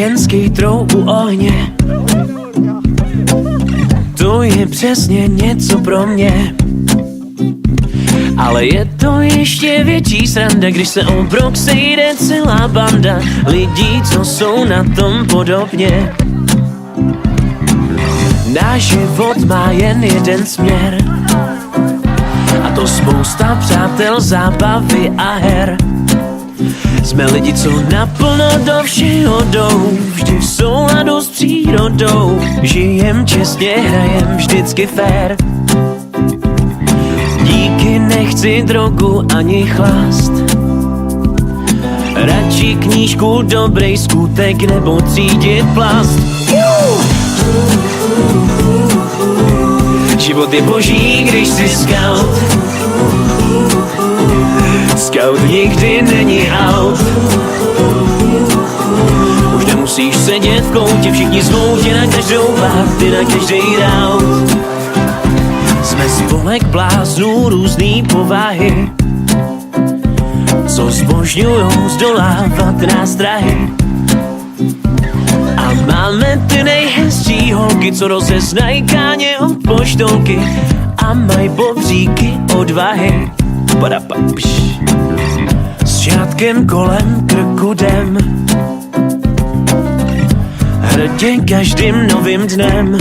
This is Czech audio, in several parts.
jen skejtrou u ohně. To je přesně něco pro mě. Ale je to ještě větší sranda, když se o brok sejde celá banda lidí, co jsou na tom podobně. Náš život má jen jeden směr, a to spousta přátel, zábavy a her. Jsme lidi, co naplno do všeho jdou, vždy v souladu s přírodou. Žijem čestně, hrajem vždycky fér. Díky nechci drogu ani chlast, radši knížku, dobrý skutek nebo třídit plast. Život je boží, když jsi scout. Scout nikdy není out. Už nemusíš sedět v koutě, všichni zvou tě na každou party, na každý round. Jsme spolek bláznů různý povahy, co zbožňujou zdolávat nástrahy. A máme ty nejhezčí holky, co rozeznají káně od poštolky a mají bobříky odvahy. S šátkem kolem krku jdem, hrdě každým novým dnem.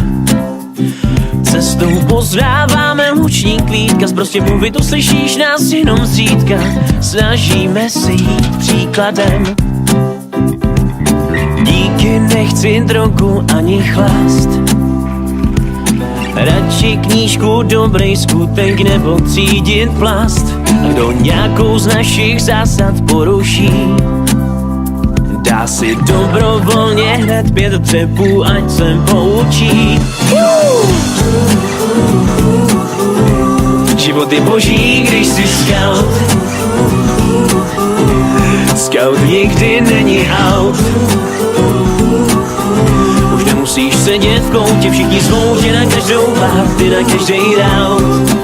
Cestou poznáváme luční klídka, z prostě mluvy to slyšíš nás jenom zřídka. Snažíme se jít příkladem. Díky nechci drogu ani chlast, radši knížku, dobrý skutek nebo třídit plast. A kdo nějakou z našich zásad poruší, dá si dobrovolně hned 5 třepů, ať se poučí. Život je boží, když jsi scout. Scout nikdy není out. Už nemusíš sedět v koutě, všichni zvou tě na každou party, na každý round.